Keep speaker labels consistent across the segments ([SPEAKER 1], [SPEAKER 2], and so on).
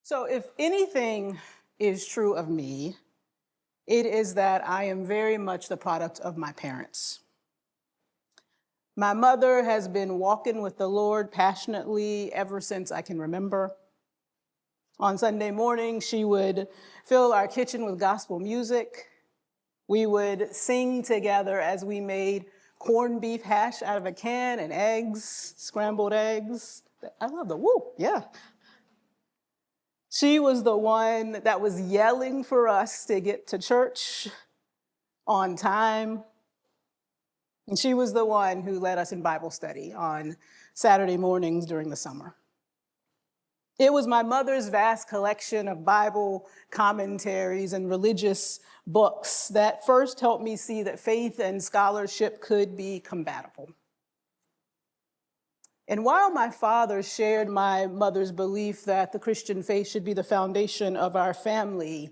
[SPEAKER 1] So, if anything is true of me, it is that I am very much the product of my parents. My mother has been walking with the Lord passionately ever since I can remember. On Sunday morning, she would fill our kitchen with gospel music. We would sing together as we made corned beef hash out of a can and eggs, scrambled eggs. I love the woo, yeah. She was the one that was yelling for us to get to church on time. And she was the one who led us in Bible study on Saturday mornings during the summer. It was my mother's vast collection of Bible commentaries and religious books that first helped me see that faith and scholarship could be compatible. And while my father shared my mother's belief that the Christian faith should be the foundation of our family,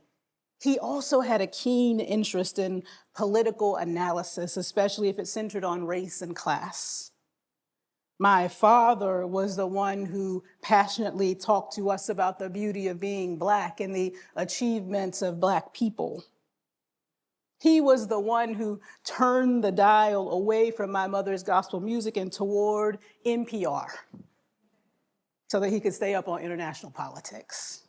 [SPEAKER 1] he also had a keen interest in political analysis, especially if it centered on race and class. My father was the one who passionately talked to us about the beauty of being Black and the achievements of Black people. He was the one who turned the dial away from my mother's gospel music and toward NPR so that he could stay up on international politics.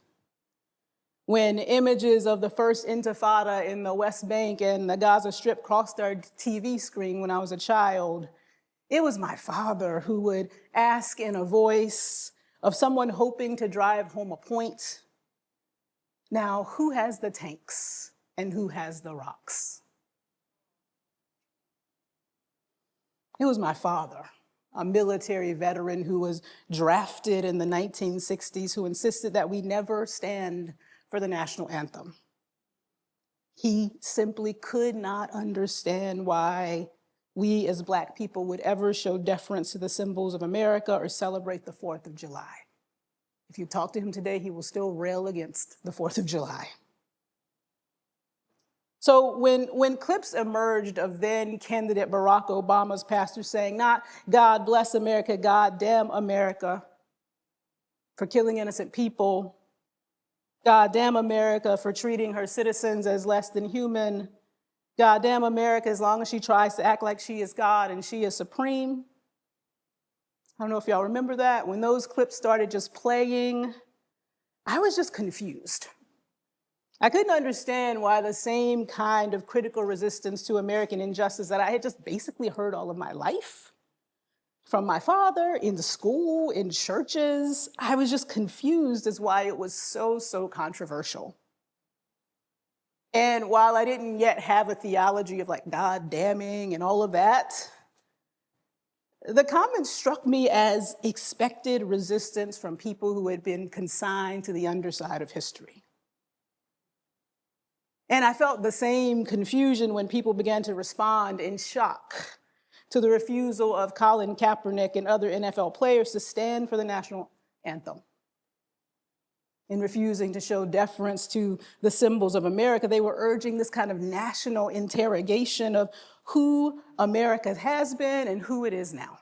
[SPEAKER 1] When images of the first intifada in the West Bank and the Gaza Strip crossed our TV screen when I was a child, it was my father who would ask in a voice of someone hoping to drive home a point, "Now, who has the tanks and who has the rocks?" It was my father, a military veteran who was drafted in the 1960s, who insisted that we never stand for the national anthem. He simply could not understand why we as Black people would ever show deference to the symbols of America or celebrate the 4th of July. If you talk to him today, he will still rail against the 4th of July. So when clips emerged of then candidate Barack Obama's pastor saying, not "God bless America, God damn America" for killing innocent people, "God damn America for treating her citizens as less than human," "God damn America as long as she tries to act like she is God and she is supreme." I don't know if y'all remember that. When those clips started just playing, I was just confused. I couldn't understand why the same kind of critical resistance to American injustice that I had just basically heard all of my life from my father, in school, in churches, I was just confused as why it was so controversial. And while I didn't yet have a theology of like God damning and all of that, the comments struck me as expected resistance from people who had been consigned to the underside of history. And I felt the same confusion when people began to respond in shock to the refusal of Colin Kaepernick and other NFL players to stand for the national anthem. In refusing to show deference to the symbols of America, they were urging this kind of national interrogation of who America has been and who it is now.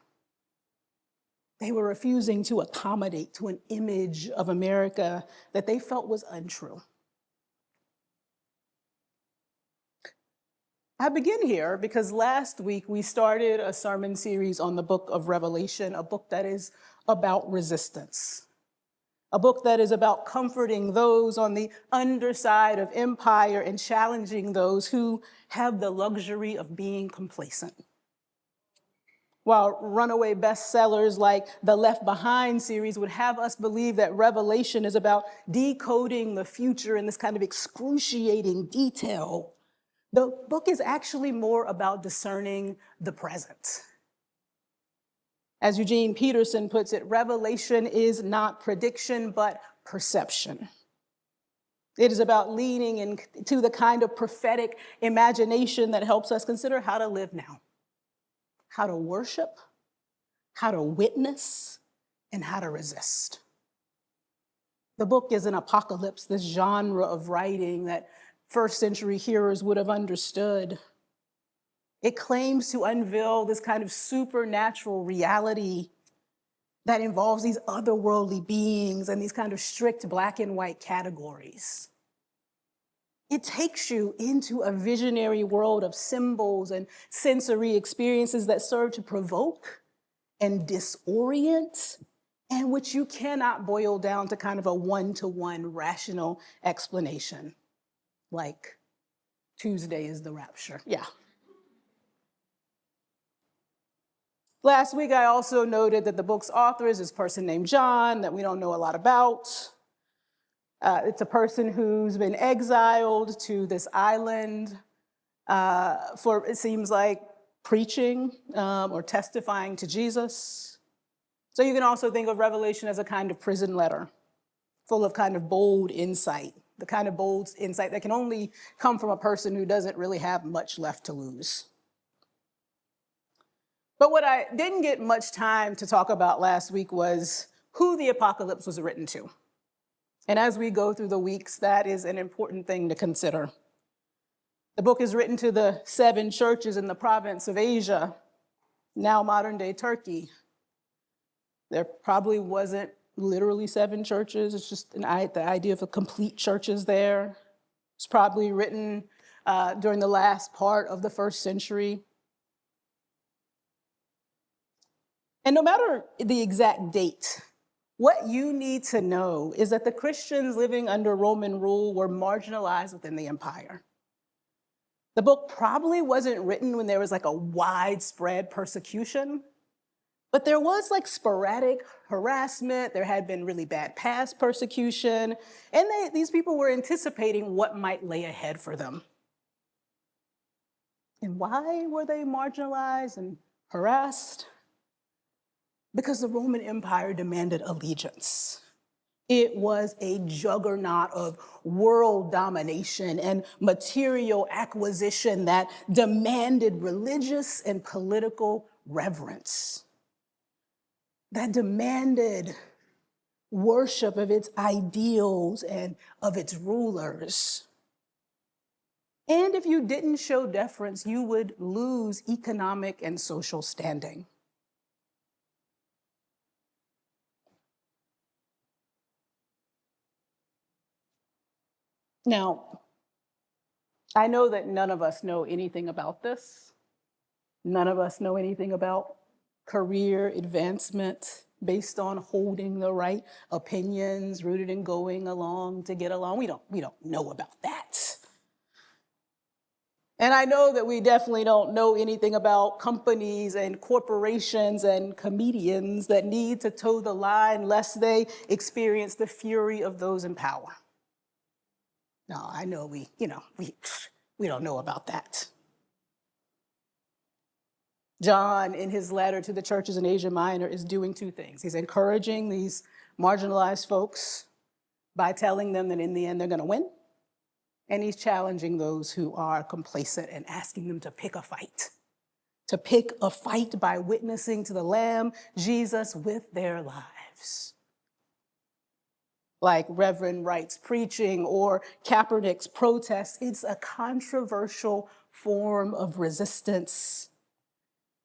[SPEAKER 1] They were refusing to accommodate to an image of America that they felt was untrue. I begin here because last week we started a sermon series on the book of Revelation, a book that is about resistance, a book that is about comforting those on the underside of empire and challenging those who have the luxury of being complacent. While runaway bestsellers like the Left Behind series would have us believe that Revelation is about decoding the future in this kind of excruciating detail, the book is actually more about discerning the present. As Eugene Peterson puts it, Revelation is not prediction, but perception. It is about leaning into the kind of prophetic imagination that helps us consider how to live now, how to worship, how to witness, and how to resist. The book is an apocalypse, this genre of writing that first century hearers would have understood. It claims to unveil this kind of supernatural reality that involves these otherworldly beings and these kind of strict black and white categories. It takes you into a visionary world of symbols and sensory experiences that serve to provoke and disorient, and which you cannot boil down to kind of a one-to-one rational explanation, like Tuesday is the rapture. Yeah. Last week, I also noted that the book's author is this person named John that we don't know a lot about. It's a person who's been exiled to this island for, it seems like, preaching or testifying to Jesus. So you can also think of Revelation as a kind of prison letter, full of kind of bold insight, the kind of bold insight that can only come from a person who doesn't really have much left to lose. But what I didn't get much time to talk about last week was who the apocalypse was written to. And as we go through the weeks, that is an important thing to consider. The book is written to the 7 churches in the province of Asia, now modern-day Turkey. There probably wasn't literally 7 churches. It's just the idea of a complete churches there. It's probably written during the last part of the 1st century. And no matter the exact date, what you need to know is that the Christians living under Roman rule were marginalized within the empire. The book probably wasn't written when there was like a widespread persecution, but there was like sporadic harassment. There had been really bad past persecution, and these people were anticipating what might lay ahead for them. And why were they marginalized and harassed? Because the Roman Empire demanded allegiance. It was a juggernaut of world domination and material acquisition that demanded religious and political reverence, that demanded worship of its ideals and of its rulers. And if you didn't show deference, you would lose economic and social standing. Now, I know that none of us know anything about this. None of us know anything about career advancement based on holding the right opinions, rooted in going along to get along. We don't know about that. And I know that we definitely don't know anything about companies and corporations and comedians that need to toe the line lest they experience the fury of those in power. No, I know we don't know about that. John, in his letter to the churches in Asia Minor, is doing 2 things. He's encouraging these marginalized folks by telling them that in the end they're going to win. And he's challenging those who are complacent and asking them to pick a fight by witnessing to the Lamb, Jesus, with their lives. Like Reverend Wright's preaching or Kaepernick's protest, it's a controversial form of resistance.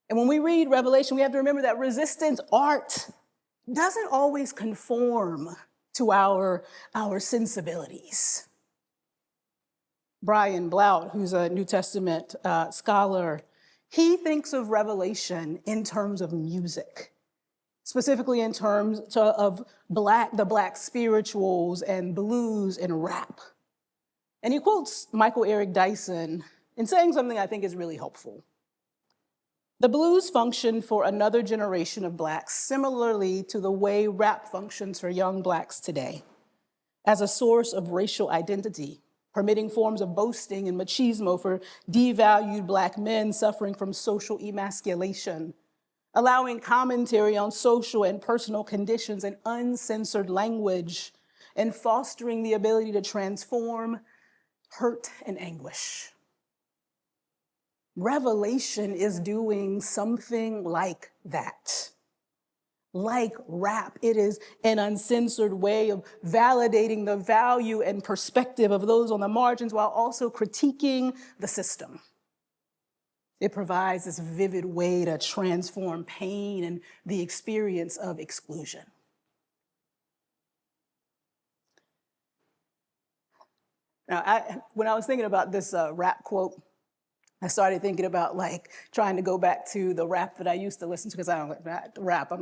[SPEAKER 1] And when we read Revelation, we have to remember that resistance art doesn't always conform to our sensibilities. Brian Blount, who's a New Testament scholar, he thinks of Revelation in terms of music, specifically in terms of the Black spirituals and blues and rap. And he quotes Michael Eric Dyson in saying something I think is really helpful. The blues function for another generation of Blacks similarly to the way rap functions for young Blacks today, as a source of racial identity, permitting forms of boasting and machismo for devalued Black men suffering from social emasculation, allowing commentary on social and personal conditions in uncensored language, and fostering the ability to transform hurt and anguish. Revelation is doing something like that. Like rap, it is an uncensored way of validating the value and perspective of those on the margins while also critiquing the system. It provides this vivid way to transform pain and the experience of exclusion. Now, when I was thinking about this rap quote, I started thinking about like trying to go back to the rap that I used to listen to, because I don't like rap.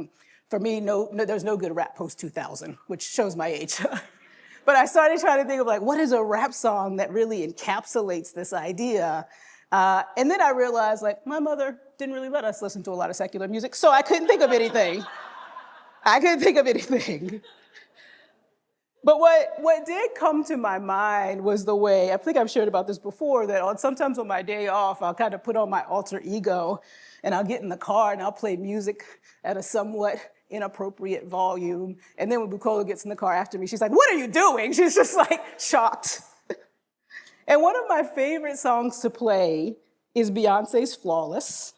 [SPEAKER 1] For me, there's no good rap post 2000, which shows my age. But I started trying to think of like, what is a rap song that really encapsulates this idea? And then I realized like my mother didn't really let us listen to a lot of secular music, so I couldn't think of anything. But what did come to my mind was the way, I think I've shared about this before, that sometimes on my day off, I'll kind of put on my alter ego and I'll get in the car and I'll play music at a somewhat inappropriate volume. And then when Bukola gets in the car after me, she's like, "What are you doing?" She's just like shocked. And one of my favorite songs to play is Beyonce's Flawless,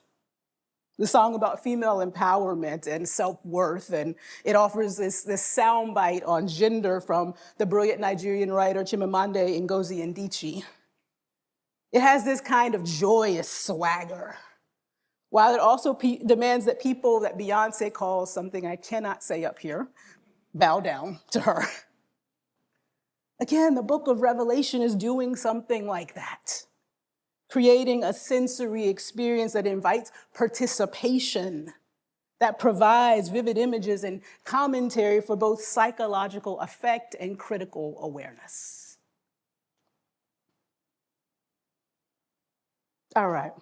[SPEAKER 1] the song about female empowerment and self-worth, and it offers this soundbite on gender from the brilliant Nigerian writer Chimamanda Ngozi Adichie. It has this kind of joyous swagger, while it also demands that people that Beyonce calls something I cannot say up here bow down to her. Again, the book of Revelation is doing something like that, creating a sensory experience that invites participation, that provides vivid images and commentary for both psychological effect and critical awareness. All right.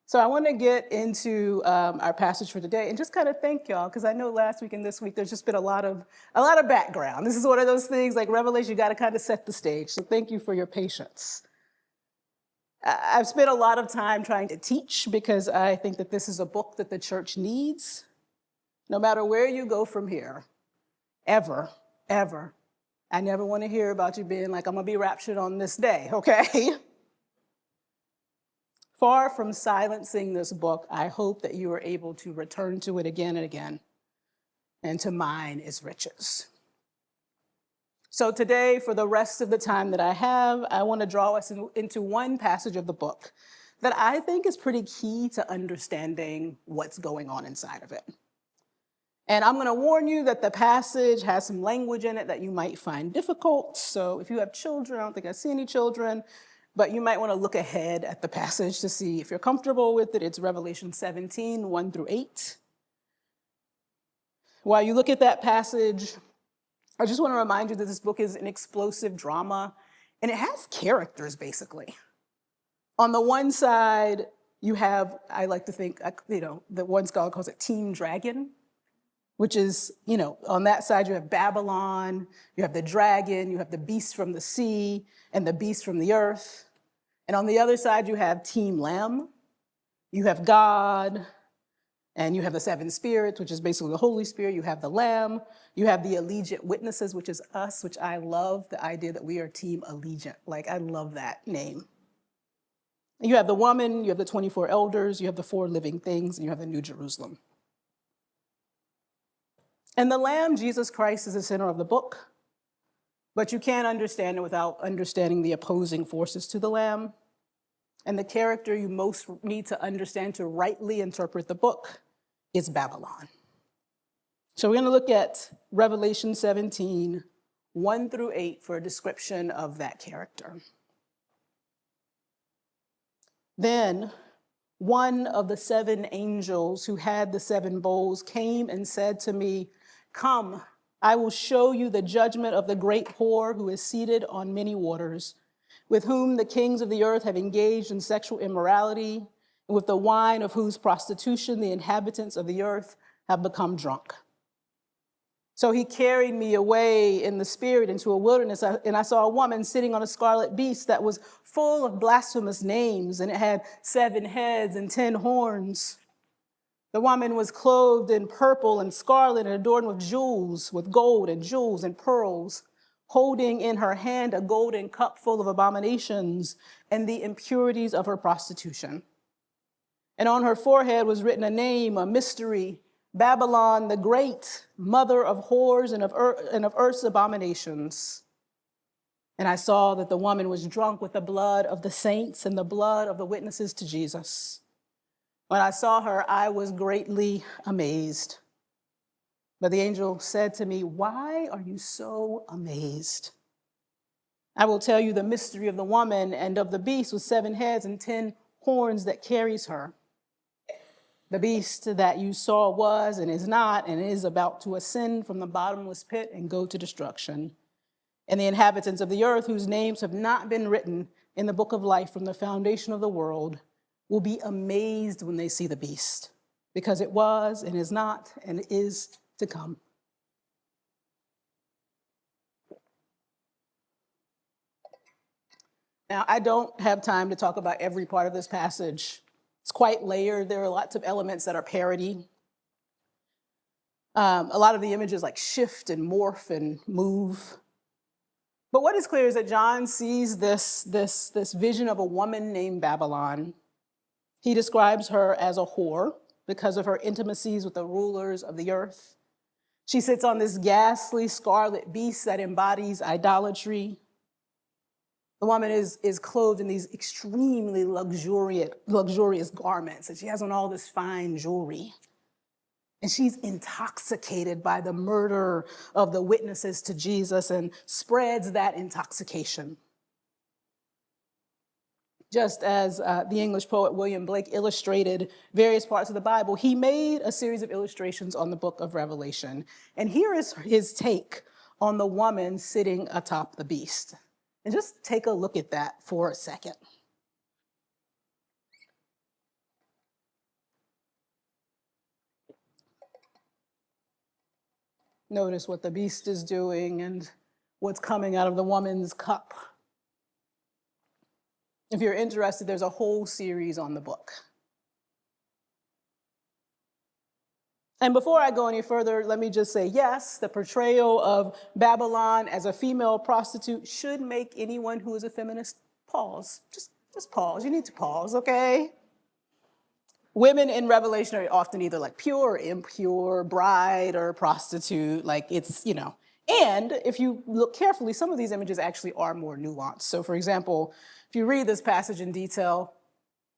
[SPEAKER 1] So I want to get into our passage for today and just kind of thank y'all, because I know last week and this week there's just been a lot of background. This is one of those things like Revelation, you got to kind of set the stage. So thank you for your patience. I've spent a lot of time trying to teach because I think that this is a book that the church needs. No matter where you go from here, ever. I never want to hear about you being like, "I'm going to be raptured on this day," okay? Far from silencing this book, I hope that you are able to return to it again and again, and to mine its riches. So today, for the rest of the time that I have, I want to draw us into one passage of the book that I think is pretty key to understanding what's going on inside of it. And I'm going to warn you that the passage has some language in it that you might find difficult. So if you have children, I don't think I see any children, but you might want to look ahead at the passage to see if you're comfortable with it. It's Revelation 17, 1 through 8. While you look at that passage, I just want to remind you that this book is an explosive drama, and it has characters, basically. On the one side, you have, I like to think, that one scholar calls it Team Dragon, which is, on that side you have Babylon, you have the dragon, you have the beast from the sea, and the beast from the earth. And on the other side, you have Team Lamb, you have God, and you have the seven spirits, which is basically the Holy Spirit. You have the Lamb. You have the Allegiant Witnesses, which is us, which I love the idea that we are Team Allegiant. Like, I love that name. And you have the woman, you have the 24 elders, you have the 4 living things, and you have the New Jerusalem. And the Lamb, Jesus Christ, is the center of the book. But you can't understand it without understanding the opposing forces to the Lamb. And the character you most need to understand to rightly interpret the book is Babylon. So we're going to look at Revelation 17, 1 through 8 for a description of that character. Then one of the 7 angels who had the 7 bowls came and said to me, "Come, I will show you the judgment of the great whore who is seated on many waters, with whom the kings of the earth have engaged in sexual immorality, and with the wine of whose prostitution the inhabitants of the earth have become drunk." So he carried me away in the spirit into a wilderness, and I saw a woman sitting on a scarlet beast that was full of blasphemous names, and it had 7 heads and 10 horns. The woman was clothed in purple and scarlet and adorned with jewels, with gold and jewels and pearls, holding in her hand a golden cup full of abominations and the impurities of her prostitution. And on her forehead was written a name, a mystery, Babylon the Great, mother of whores and of earth's abominations. And I saw that the woman was drunk with the blood of the saints and the blood of the witnesses to Jesus. When I saw her, I was greatly amazed. But the angel said to me, "Why are you so amazed? I will tell you the mystery of the woman and of the beast with 7 heads and 10 horns that carries her. The beast that you saw was and is not and is about to ascend from the bottomless pit and go to destruction. And the inhabitants of the earth, whose names have not been written in the book of life from the foundation of the world, will be amazed when they see the beast, because it was and is not and is to come." Now, I don't have time to talk about every part of this passage. It's quite layered. There are lots of elements that are parody. A lot of the images like shift and morph and move. But what is clear is that John sees this vision of a woman named Babylon. He describes her as a whore because of her intimacies with the rulers of the earth. She sits on this ghastly scarlet beast that embodies idolatry. The woman is clothed in these extremely luxurious garments, and she has on all this fine jewelry. And she's intoxicated by the murder of the witnesses to Jesus and spreads that intoxication. Just as the English poet William Blake illustrated various parts of the Bible, he made a series of illustrations on the book of Revelation. And here is his take on the woman sitting atop the beast. And just take a look at that for a second. Notice what the beast is doing and what's coming out of the woman's cup. If you're interested, there's a whole series on the book. And before I go any further, let me just say, yes, the portrayal of Babylon as a female prostitute should make anyone who is a feminist pause. Just pause. You need to pause, okay? Women in Revelation are often either like pure or impure, bride or prostitute, like it's, And if you look carefully, some of these images actually are more nuanced. So for example, if you read this passage in detail,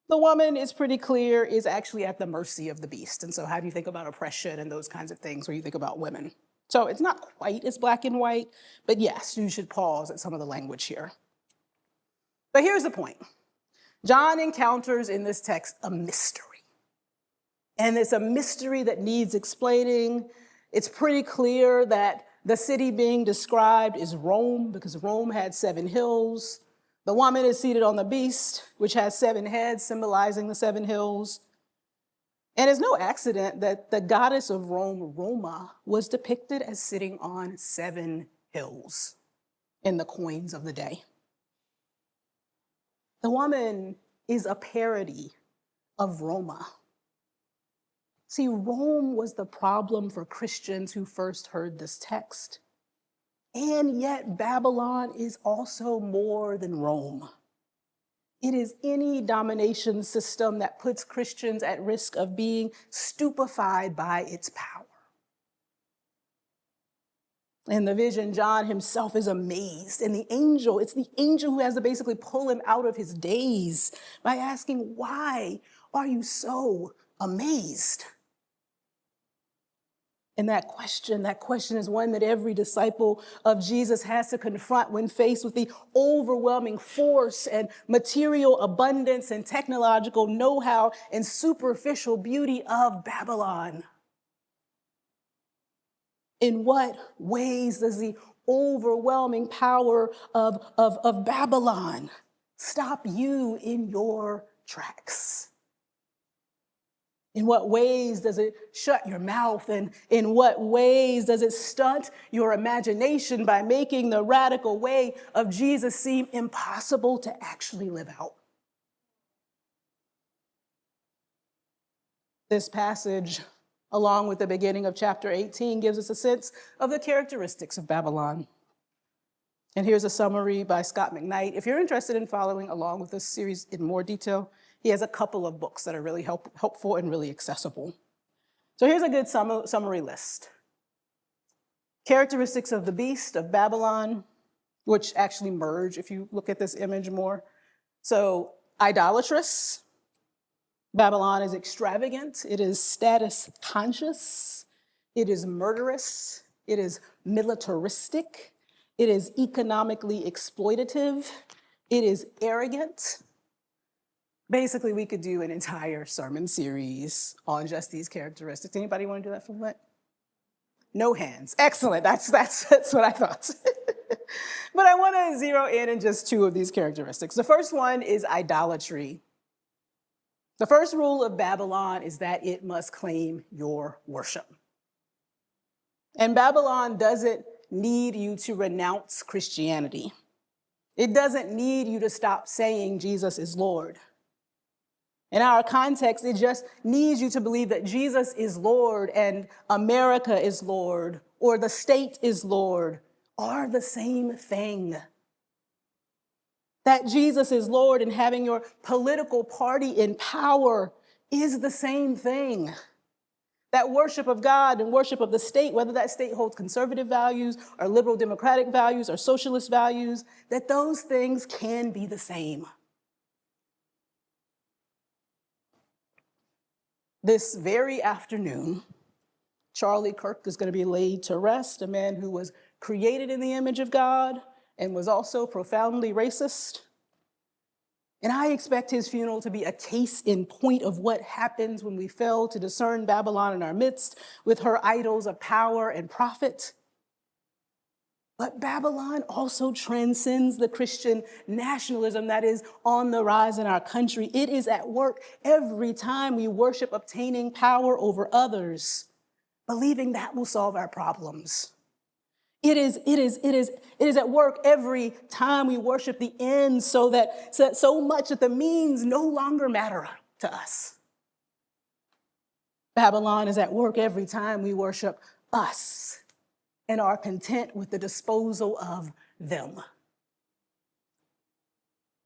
[SPEAKER 1] the woman is pretty clear, is actually at the mercy of the beast. And so how do you think about oppression and those kinds of things when you think about women? So it's not quite as black and white, but yes, you should pause at some of the language here. But here's the point. John encounters in this text a mystery. And it's a mystery that needs explaining. It's pretty clear that the city being described is Rome, because Rome had 7 hills. The woman is seated on the beast, which has 7 heads, symbolizing the 7 hills. And it's no accident that the goddess of Rome, Roma, was depicted as sitting on 7 hills in the coins of the day. The woman is a parody of Roma. See, Rome was the problem for Christians who first heard this text. And yet Babylon is also more than Rome. It is any domination system that puts Christians at risk of being stupefied by its power. In the vision, John himself is amazed. And it's the angel who has to basically pull him out of his daze by asking, "Why are you so amazed?" And that question is one that every disciple of Jesus has to confront when faced with the overwhelming force and material abundance and technological know-how and superficial beauty of Babylon. In what ways does the overwhelming power of Babylon stop you in your tracks? In what ways does it shut your mouth? And in what ways does it stunt your imagination by making the radical way of Jesus seem impossible to actually live out? This passage, along with the beginning of chapter 18, gives us a sense of the characteristics of Babylon. And here's a summary by Scott McKnight. If you're interested in following along with this series in more detail, he has a couple of books that are really helpful and really accessible. So here's a good summary list. Characteristics of the beast of Babylon, which actually merge if you look at this image more. So idolatrous, Babylon is extravagant, it is status conscious, it is murderous, it is militaristic, it is economically exploitative, it is arrogant. Basically, we could do an entire sermon series on just these characteristics. Anybody want to do that for what? No hands. Excellent. That's what I thought. But I want to zero in on just two of these characteristics. The first one is idolatry. The first rule of Babylon is that it must claim your worship. And Babylon doesn't need you to renounce Christianity. It doesn't need you to stop saying Jesus is Lord. In our context, it just needs you to believe that Jesus is Lord and America is Lord or the state is Lord are the same thing. That Jesus is Lord and having your political party in power is the same thing. That worship of God and worship of the state, whether that state holds conservative values or liberal democratic values or socialist values, that those things can be the same. This very afternoon, Charlie Kirk is going to be laid to rest, a man who was created in the image of God and was also profoundly racist. And I expect his funeral to be a case in point of what happens when we fail to discern Babylon in our midst with her idols of power and profit. But Babylon also transcends the Christian nationalism that is on the rise in our country. It is at work every time we worship obtaining power over others, believing that will solve our problems. It is at work every time we worship the end so much that the means no longer matter to us. Babylon is at work every time we worship us and are content with the disposal of them.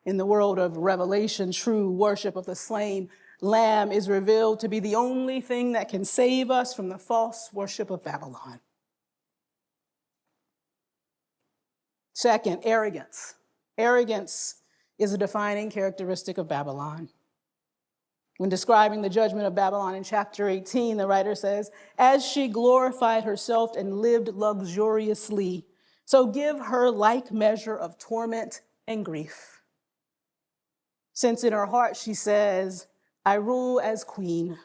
[SPEAKER 1] In the world of Revelation, true worship of the slain Lamb is revealed to be the only thing that can save us from the false worship of Babylon. Second, arrogance. Arrogance is a defining characteristic of Babylon. When describing the judgment of Babylon in chapter 18, the writer says, "As she glorified herself and lived luxuriously, so give her like measure of torment and grief. Since in her heart she says, I rule as queen.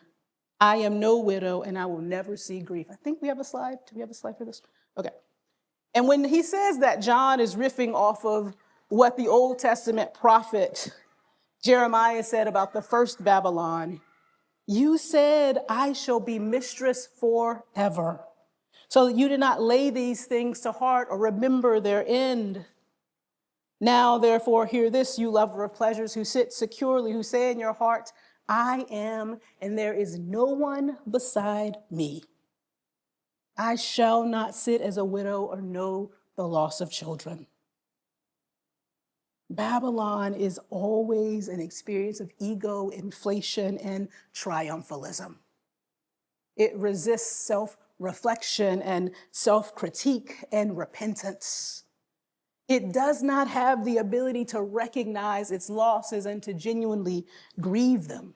[SPEAKER 1] I am no widow and I will never see grief." I think we have a slide. Do we have a slide for this? Okay. And when he says that, John is riffing off of what the Old Testament prophet Jeremiah said about the first Babylon. "You said, I shall be mistress forever. So that you did not lay these things to heart or remember their end. Now, therefore, hear this, you lover of pleasures who sit securely, who say in your heart, I am, and there is no one beside me. I shall not sit as a widow or know the loss of children." Babylon is always an experience of ego, inflation, and triumphalism. It resists self-reflection and self-critique and repentance. It does not have the ability to recognize its losses and to genuinely grieve them.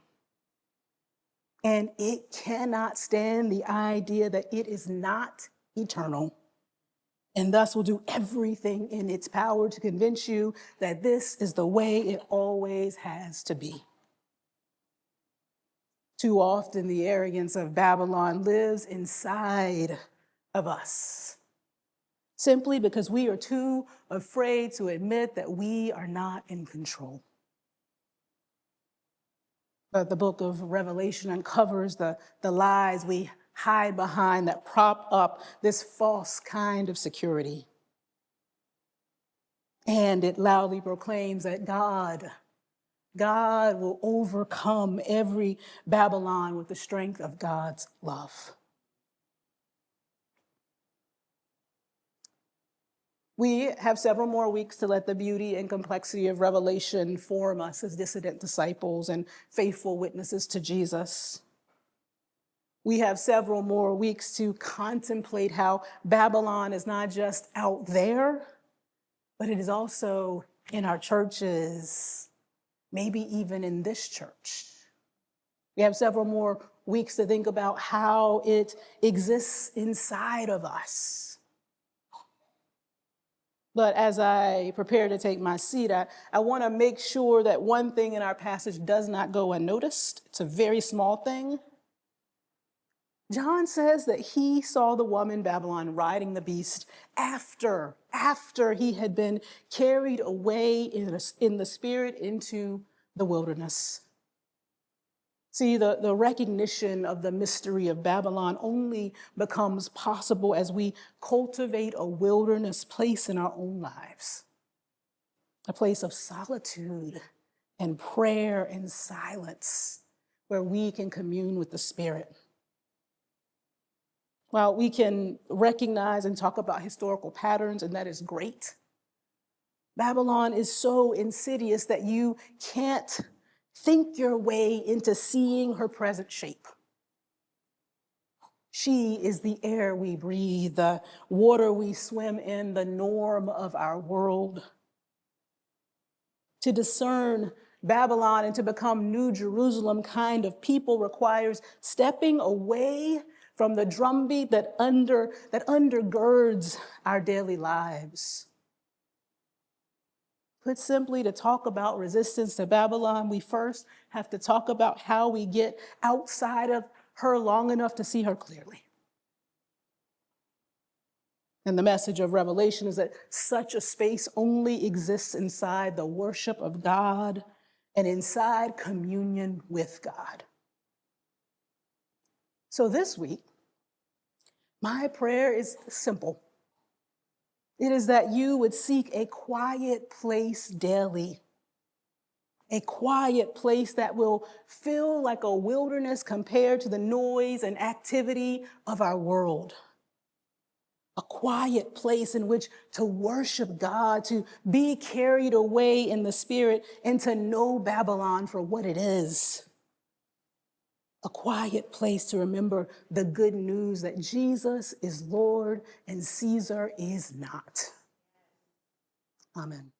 [SPEAKER 1] And it cannot stand the idea that it is not eternal, and thus will do everything in its power to convince you that this is the way it always has to be. Too often, the arrogance of Babylon lives inside of us, simply because we are too afraid to admit that we are not in control. But the book of Revelation uncovers the lies we hide behind that prop up this false kind of security. And it loudly proclaims that God will overcome every Babylon with the strength of God's love. We have several more weeks to let the beauty and complexity of Revelation form us as dissident disciples and faithful witnesses to Jesus. We have several more weeks to contemplate how Babylon is not just out there, but it is also in our churches, maybe even in this church. We have several more weeks to think about how it exists inside of us. But as I prepare to take my seat, I want to make sure that one thing in our passage does not go unnoticed. It's a very small thing. John says that he saw the woman Babylon riding the beast after he had been carried away in the spirit into the wilderness. See, the recognition of the mystery of Babylon only becomes possible as we cultivate a wilderness place in our own lives, a place of solitude and prayer and silence where we can commune with the Spirit. While we can recognize and talk about historical patterns, and that is great, Babylon is so insidious that you can't think your way into seeing her present shape. She is the air we breathe, the water we swim in, the norm of our world. To discern Babylon and to become New Jerusalem kind of people requires stepping away from the drumbeat that undergirds our daily lives. Put simply, to talk about resistance to Babylon, we first have to talk about how we get outside of her long enough to see her clearly. And the message of Revelation is that such a space only exists inside the worship of God and inside communion with God. So this week, my prayer is simple. It is that you would seek a quiet place daily, a quiet place that will feel like a wilderness compared to the noise and activity of our world. A quiet place in which to worship God, to be carried away in the Spirit, and to know Babylon for what it is. A quiet place to remember the good news that Jesus is Lord and Caesar is not. Amen.